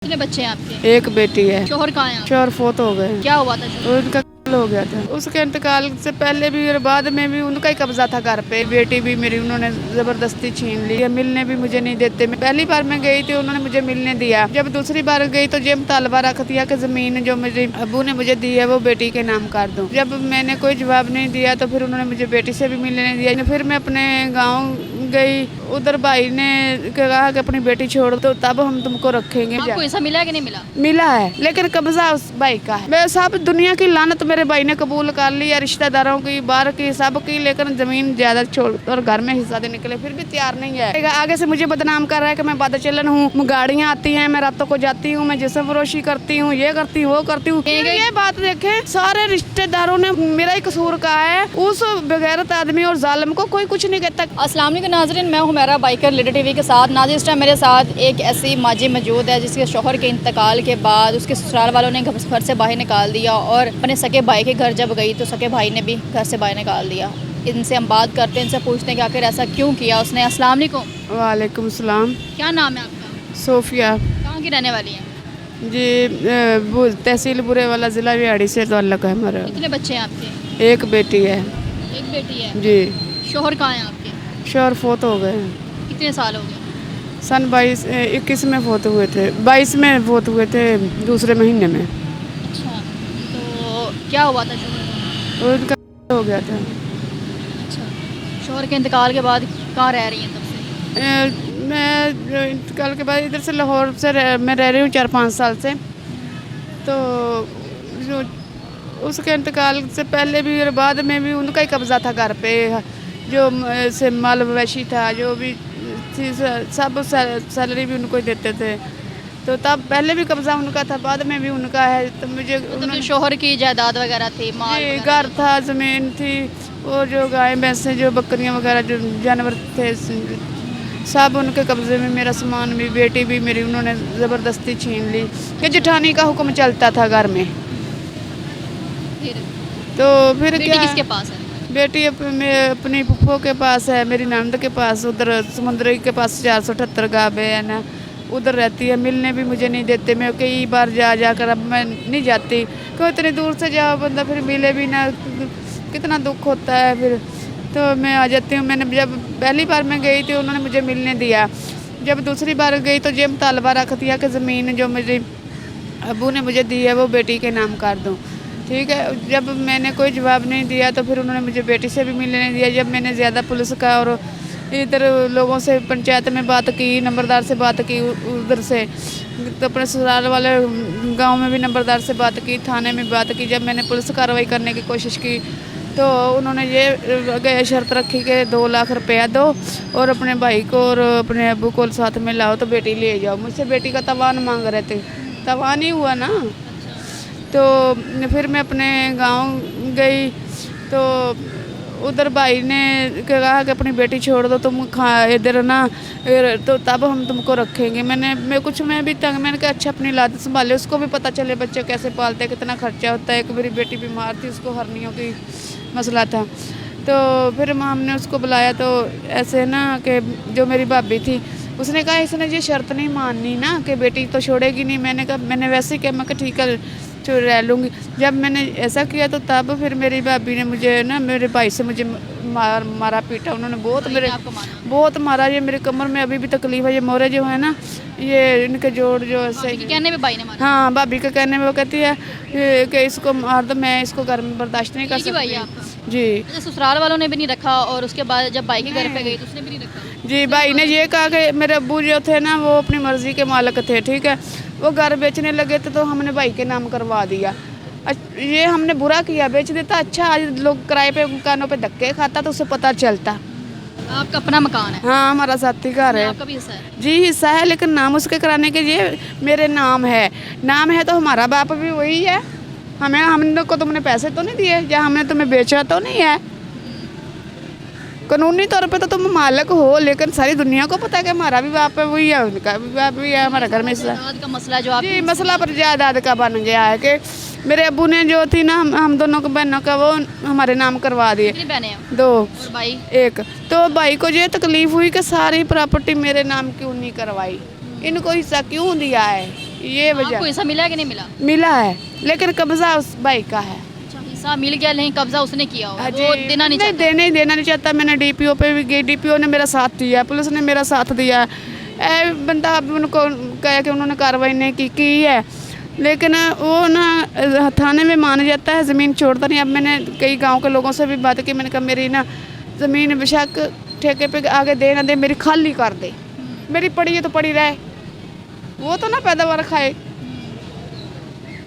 कितने बच्चे हैं आपके? एक बेटी है। शोहर कहाँ हैं? शोहर फोत हो गए। क्या हुआ था शोहर? उनका हो गया था। उसके इंतकाल से पहले भी और बाद में भी उनका ही कब्जा था घर पे। बेटी भी मेरी उन्होंने जबरदस्ती छीन ली। मिलने भी मुझे नहीं देते। पहली बार मैं गई थी उन्होंने मुझे मिलने दिया। जब दूसरी बार गई तो जेब तालबा रख दिया कि जमीन जो मेरे अबू ने मुझे दी है वो बेटी के नाम कर दूं। जब मैंने कोई जवाब नहीं दिया तो फिर उन्होंने मुझे बेटी से भी मिलने नहीं दिया। फिर मैं अपने गाँव गई, उधर भाई ने कहा कि अपनी बेटी छोड़ दो तब हम तुमको रखेंगे। आपको ऐसा मिला कि नहीं मिला? मिला है लेकिन कब्जा उस भाई का है। मैं सब दुनिया की लानत मेरे भाई ने कबूल कर ली है, रिश्तेदारों की, बाहर की, सब की, लेकिन जमीन ज्यादा छोड़ और घर में हिस्सा देने के लिए फिर भी तैयार नहीं है। आगे से मुझे बदनाम कर रहा है कि मैं बदचलन हूँ, गाड़ियाँ आती हैं, मैं रातों को जाती हूँ, मैं जिस्म फरोशी करती हूँ, ये करती हूँ, वो करती हूँ। ये बात देखें, सारे रिश्तेदारों ने मेरा ही कसूर कहा है। उस बेगैरत आदमी और जालिम को कोई कुछ नहीं कहता। अस्सलाम वालेकुम नाज़रीन, मैं हूँ मेरा बाइकर लीडर टीवी के साथ। नाज़रीन, इस टाइम मेरे साथ एक ऐसी माजी मौजूद है जिसके शोहर के इंतकाल के बाद उसके ससुराल वालों ने घर से बाहर निकाल दिया और अपने सके भाई के घर जब गई तो सके भाई ने भी घर से बाहर निकाल दिया। इनसे हम बात करते हैं, इनसे पूछते हैं कि आखिर ऐसा क्यों किया उसने। अस्सलाम वालेकुम। वालेकुम सलाम। क्या नाम है आपका? सोफिया। कहाँ की रहने वाली हैं जी, तहसील बुरे वाला, ज़िला बिहाड़ी से ताल्लुक़ है हमारा। कितने बच्चे हैं आपके? एक बेटी है। एक बेटी है जी। शोहर कहाँ हैं आपके? शोहर फोत हो गए। कितने साल हो गए? सन 21 में फोत हुए थे, 22 में फोत हुए थे, दूसरे महीने में। अच्छा, तो क्या हुआ था शोहर को? उनका हो गया था। अच्छा, शोहर के इंतकाल के बाद कहाँ रह रही हैं तब से? मैं इंतकाल के बाद इधर से लाहौर से मैं रह रही हूँ 4-5 साल से। तो जो उसके इंतकाल से पहले भी और बाद में भी उनका ही कब्जा था घर पे। जो से माल मवेशी था, जो भी थी, सब सैलरी भी उनको ही देते थे। तो तब पहले भी कब्जा उनका था, बाद में भी उनका है। तो मुझे तो शोहर की जायदाद वगैरह थी, माल वगैरह घर था, ज़मीन थी, और जो गाय भैंसें, जो बकरियां वगैरह, जो जानवर थे, सब उनके कब्जे में। मेरा सामान भी, बेटी भी मेरी उन्होंने ज़बरदस्ती छीन ली कि जेठानी का हुक्म चलता था घर में। तो फिर बेटी क्या, किसके पास है? बेटी अपनी फुफ्फो के पास है, मेरी नंद के पास, उधर समुद्री के पास 478 गावे है ना, उधर रहती है। मिलने भी मुझे नहीं देते। मैं कई बार जा कर अब मैं नहीं जाती, क्यों इतनी दूर से जाओ बंदा फिर मिले भी ना, कितना दुख होता है। फिर तो मैं आ जाती हूँ। मैंने जब पहली बार मैं गई थी उन्होंने मुझे मिलने दिया। जब दूसरी बार गई तो जेब तालबा रख दिया कि ज़मीन जो मेरे अबू ने मुझे दी है वो बेटी के नाम कर दूँ। ठीक है, जब मैंने कोई जवाब नहीं दिया तो फिर उन्होंने मुझे बेटी से भी मिलने नहीं दिया। जब मैंने ज़्यादा पुलिस का और इधर लोगों से, पंचायत में बात की, नंबरदार से बात की, उधर से तो अपने ससुराल वाले गांव में भी नंबरदार से बात की, थाने में बात की। जब मैंने पुलिस कार्रवाई करने की कोशिश की तो उन्होंने ये शर्त रखी कि 2 लाख रुपया दो और अपने भाई को और अपने अबू को साथ में लाओ तो बेटी ले जाओ। मुझसे बेटी का तवान मांग रहे थे, तवान ही हुआ ना। तो फिर मैं अपने गांव गई तो उधर भाई ने कहा कि अपनी बेटी छोड़ दो, तुम इधर ना, तो तब हम तुमको रखेंगे। मैं भी तंग, मैंने कहा अच्छा अपनी लाद संभाले, उसको भी पता चले बच्चे कैसे पालते हैं, कितना खर्चा होता है। एक मेरी बेटी बीमार थी, उसको हर्नियों की मसला था। तो फिर हमने उसको बुलाया तो ऐसे ना कि जो मेरी भाभी थी उसने कहा इसने ये शर्त नहीं माननी ना कि बेटी तो छोड़ेगी नहीं। मैंने कहा, मैंने वैसे ही कहा, मैं कहा ठीक है रह लूँगी। जब मैंने ऐसा किया तो तब फिर मेरी भाभी ने मुझे ना, मेरे भाई से मुझे मारा पीटा। उन्होंने बहुत मारा। ये मेरे कमर में अभी भी तकलीफ है। ये मोरे जो है ना, ये इनके जोड़ जो ऐसे कहने में भाई ने मारा। हाँ, भाभी के कहने में वो कहती है कि इसको मार दो, मैं इसको घर में बर्दाश्त नहीं कर सकती। जी। ससुराल वालों ने भी नहीं रखा और उसके बाद जब भाई के घर पे गई तो उसने भी नहीं रखा? जी, भाई ने ये कहा कि मेरे अब्बू जो थे ना वो अपनी मर्जी के मालिक थे। ठीक है, वो घर बेचने लगे थे तो हमने भाई के नाम करवा दिया। ये हमने बुरा किया, बेच देता। अच्छा, आज लोग किराए पे मकानों पे धक्के खाता तो उसे पता चलता। आपका अपना मकान है? हाँ, हमारा साथी घर है। आपका भी हिस्सा है? जी, हिस्सा है, लेकिन नाम उसके कराने के लिए मेरे नाम है तो हमारा बाप भी वही है। हमने को तुमने पैसे तो नहीं दिए या हमने तुम्हें बेचा तो नहीं है। कानूनी तौर पे तो तुम मालिक हो, लेकिन सारी दुनिया को पता है कि हमारा भी बाप है वही है, उनका भी बाप भी है। हमारा घर में का मसला जो आप जी, मसला पर जायदाद का बन गया है कि मेरे अब्बू ने जो थी ना, हम दोनों को बहनों का वो हमारे नाम करवा दिए। कितनी बहनें हैं? 2 और भाई? 1। तो भाई को ये तकलीफ हुई कि सारी प्रॉपर्टी मेरे नाम क्यों नहीं करवाई, इनको हिस्सा क्यों दिया है। ये आपको वजह हिस्सा मिला है कि नहीं मिला? मिला है, लेकिन कब्जा उस भाई का है। अच्छा, हिस्सा मिल गया लेकिन कब्जा उसने किया होगा, हाँ वो जी, देना नहीं चाहता। देना नहीं चाहता। मैंने डीपीओ पे भी गई, डीपीओ ने मेरा साथ दिया, पुलिस ने मेरा साथ दिया। बंदा अब उनको कहा कि उन्होंने कार्रवाई नहीं की है, लेकिन वो ना थाने में मान जाता है, ज़मीन छोड़ता नहीं। अब मैंने कई गांव के लोगों से भी बात की, मैंने कहा मेरी ना ज़मीन बेशक ठेके पे आगे दे ना दे, मेरी खाली कर दे, मेरी पड़ी है तो पड़ी रहे, वो तो ना पैदावार खाए।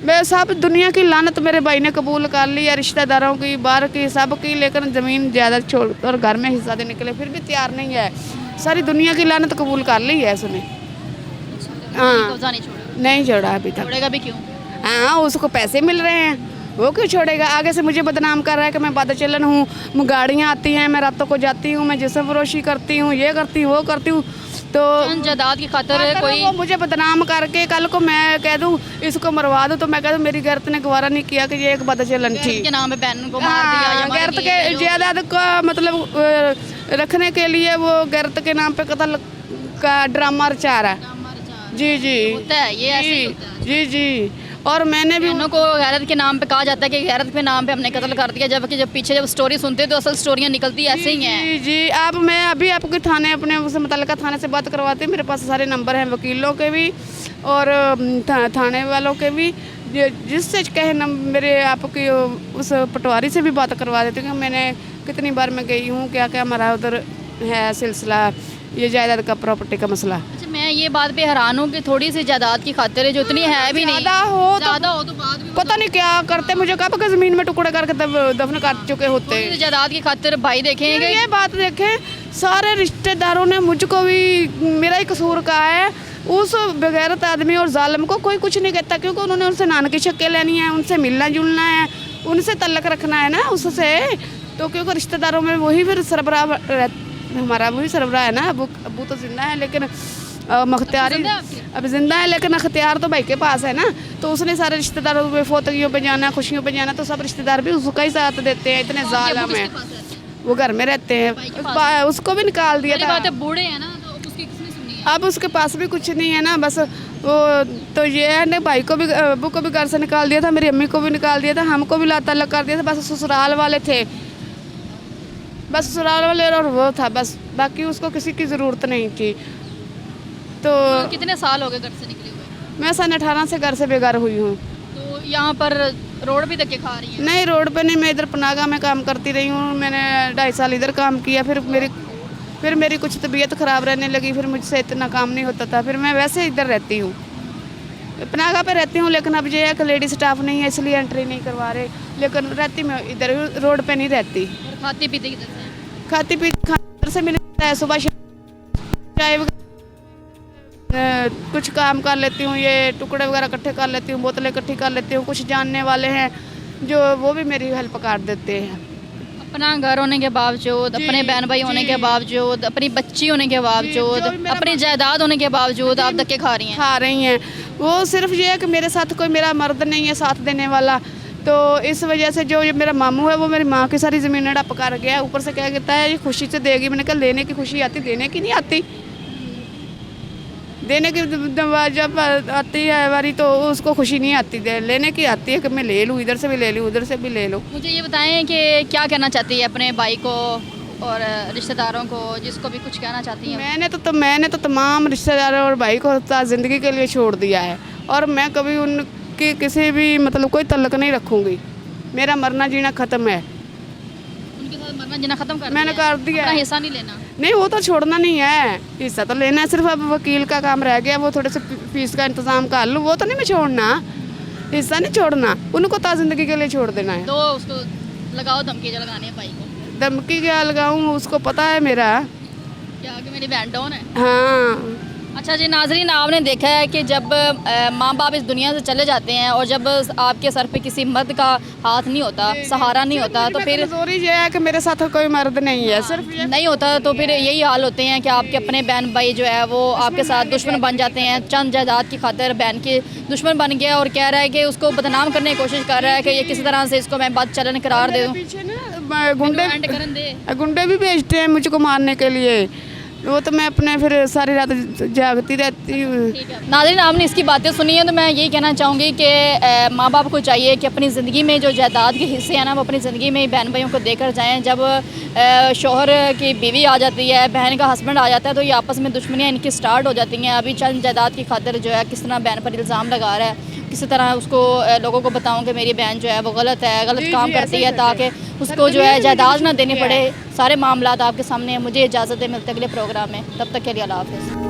मैं सब दुनिया की लानत मेरे भाई ने कबूल कर ली है, रिश्तेदारों की, बाहर की, सब की, लेकिन ज़मीन ज़्यादा छोड़ और घर में हिस्सा देने के लिए फिर भी तैयार नहीं है। सारी दुनिया की लानत कबूल कर ली है उसने। हाँ, कब्जा नहीं छोड़ा, नहीं छोड़ा अभी तक। छोड़ेगा भी क्यों? हाँ, उसको पैसे मिल रहे हैं, वो क्यों छोड़ेगा? आगे से मुझे बदनाम कर रहा है कि मैं बदचलन हूँ, गाड़ियाँ आती हैं, मैं रातों को जाती हूँ, मैं जिस्म फरोशी करती हूँ, ये करती हूँ, वो करती हूँ। तो जायदाद की खातिर कोई वो मुझे बदनाम करके कल को मैं कह दूँ इसको मरवा दूँ, तो मैं कह दूँ मेरी गैरत ने गवारा नहीं किया कि ये एक बदचलन थी। के नाम पे बहन को मार दिया या मार गैरत दिया, के जायदाद का मतलब रखने के लिए वो गैरत के नाम पे कत्ल का ड्रामा रचा रहा है। जी जी, होता है ये, ऐसे ही होता है। जी जी। और मैंने भी बहनों को गैरत के नाम पे कहा जाता है कि गैरत के नाम पे हमने कत्ल कर दिया, जबकि जब पीछे जब स्टोरी सुनते हैं तो असल स्टोरियाँ निकलती ऐसे ही हैं। जी जी। आप मैं अभी आपके थाने अपने उससे मुतल्लिका थाने से बात करवाती हूँ, मेरे पास सारे नंबर हैं वकीलों के भी और थाने वालों के भी, जिससे कहे मेरे आपकी उस पटवारी से भी बात करवा देती हूँ कि मैंने कितनी बार मैं गई हूँ, क्या क्या हमारा उधर है सिलसिला, ये जायदाद का प्रॉपर्टी का मसला। अच्छा, मैं ये बात पे हैरान हूँ कि थोड़ी सी जायदाद की खातिर है जो इतनी है भी नहीं, ज़्यादा हो तो बाद में पता नहीं क्या करते, मुझे कब के ज़मीन में टुकड़े करके दफन कर चुके होते। थोड़ी सी जायदाद की खातिर भाई देखेंगे। ये बात देखें, सारे रिश्तेदारों ने मुझको भी मेरा ही कसूर कहा है, उस बेगैरत आदमी और जालिम को कोई कुछ नहीं कहता, क्योंकि उन्होंने उनसे नान की शक्ल लेनी है, उनसे मिलना जुलना है, उनसे तल्लक रखना है ना उससे, तो क्योंकि रिश्तेदारों में वही फिर सरबराह हमारा वही सरबराह है ना। अबू तो जिंदा है, लेकिन मख्तियारी अब जिंदा है, लेकिन अख्तियार तो भाई के पास है ना, तो उसने सारे रिश्तेदारों पे फोतगियों पे जाना, खुशियों पे जाना, तो सब रिश्तेदार भी उसका ही साथ देते हैं। इतने जालिम हैं, वो घर में रहते हैं, उसको भी निकाल दिया था। बूढ़े हैं ना, तो उसकी किसने सुनी है? अब उसके पास भी कुछ नहीं है ना, बस वो तो ये है ना, भाई को भी अबू को भी घर से निकाल दिया था, मेरी अम्मी को भी निकाल दिया था, हमको भी ला तल्लक कर दिया था, बस ससुराल वाले थे, बस ससुराल वाले और वो था बस, बाकी उसको किसी की ज़रूरत नहीं थी। तो कितने साल हो गए घर से निकले हुए? मैं सन 18 से घर से बेघर हुई हूँ। तो यहाँ पर रोड भी धक्के खा रही हैं? नहीं, रोड पे नहीं, मैं इधर पनागा में काम करती रही हूँ, मैंने 2.5 साल इधर काम किया, फिर मेरी कुछ तबीयत ख़राब रहने लगी, फिर मुझसे इतना काम नहीं होता था, फिर मैं वैसे इधर रहती हूँ, पनागा पे रहती हूँ, लेकिन अब ये है कि लेडी स्टाफ नहीं है इसलिए एंट्री नहीं करवा रहे, लेकिन रहती मैं इधर, रोड पे नहीं रहती। और खाती पीती किधर से? खाती पीती घर से मिलता है, सुबह चाय कुछ काम कर लेती हूँ, ये टुकड़े वगैरह इकट्ठे कर लेती हूँ, बोतलें इकट्ठी कर लेती हूँ, कुछ जानने वाले हैं जो वो भी मेरी हेल्प कर देते हैं। अपना घर होने के बावजूद, अपने बहन भाई होने के बावजूद, अपनी बच्ची होने के बावजूद, अपनी जायदाद होने के बावजूद आप धक्के खा रही हैं। वो सिर्फ ये है कि मेरे साथ कोई मेरा मर्द नहीं है साथ देने वाला, तो इस वजह से जो ये मेरा मामू है वो मेरी माँ की सारी ज़मीन हड़प कर गया, ऊपर से क्या कहता है ये खुशी से देगी, मैंने कहा लेने की खुशी आती, देने की नहीं आती, देने की जब आती है बारी तो उसको खुशी नहीं आती, लेने की आती है कि मैं ले लूँ, इधर से भी ले लूँ, उधर से भी ले लूँ। मुझे ये बताएं कि क्या कहना चाहती है अपने भाई को और रिश्तेदारों को, जिसको भी कुछ कहना चाहती हैं? मैंने तो तमाम रिश्तेदारों और भाई को ज़िंदगी के लिए छोड़ दिया है, और मैं कभी उनकी किसी भी मतलब कोई तल्लक नहीं रखूँगी, मेरा मरना जीना ख़त्म है। उनके साथ मरना जीना ख़त्म कर मैंने कर दिया, अपना हिस्सा नहीं लेना? नहीं, वो तो छोड़ना नहीं है, हिस्सा तो लेना है, सिर्फ अब वकील का काम रह गया, वो थोड़े से फीस का इंतज़ाम कर लूँ, वो तो नहीं मैं छोड़ना, हिस्सा नहीं छोड़ना, उनको तो ज़िंदगी के लिए छोड़ देना है। तो उसको लगाओ धमकी जो लगानी है भाई को? धमकी क्या लगाऊँ, उसको पता है मेरा क्या कि मेरी बहन डाउन है। हाँ। अच्छा जी नाज़रीन, आपने देखा है कि जब माँ बाप इस दुनिया से चले जाते हैं और जब आपके सर पे किसी मर्द का हाथ नहीं होता, सहारा नहीं होता, तो फिर कमजोरी ये है कि मेरे साथ कोई मर्द नहीं है, सिर्फ नहीं होता, तो फिर यही हाल होते हैं कि आपके अपने बहन भाई जो है वो आपके साथ दुश्मन बन जाते हैं। चंद जायदाद की खातिर बहन के दुश्मन बन गया और कह रहा है कि उसको बदनाम करने की कोशिश कर रहा है कि ये किसी तरह से इसको मैं बात चलन करार दे दूँ। गुंडे भी भेजते हैं मुझको मारने के लिए, वो तो मैं अपने फिर सारी रात जागती रहती हूँ। नाज़रीन, आपने इसकी बातें सुनी हैं तो मैं यही कहना चाहूँगी कि माँ बाप को चाहिए कि अपनी ज़िंदगी में जो जायदाद के हिस्से हैं ना, वो अपनी ज़िंदगी में बहन भाइयों को देकर जाएं। जब शोहर की बीवी आ जाती है, बहन का हस्बैंड आ जाता है, तो ये आपस में दुश्मनियाँ इनकी स्टार्ट हो जाती हैं। अभी चंद जायदाद की खातिर जो है किस तरह बहन पर इल्ज़ाम लगा रहा है, किसी तरह उसको लोगों को बताऊं कि मेरी बहन जो है वो गलत है, गलत काम करती है, ताकि उसको जो है जायदाद ना देनी पड़े। सारे मामलात आपके सामने हैं। मुझे इजाज़त है, मिलते अगले प्रोग्राम में, तब तक के लिए अल्लाह हाफ़िज़।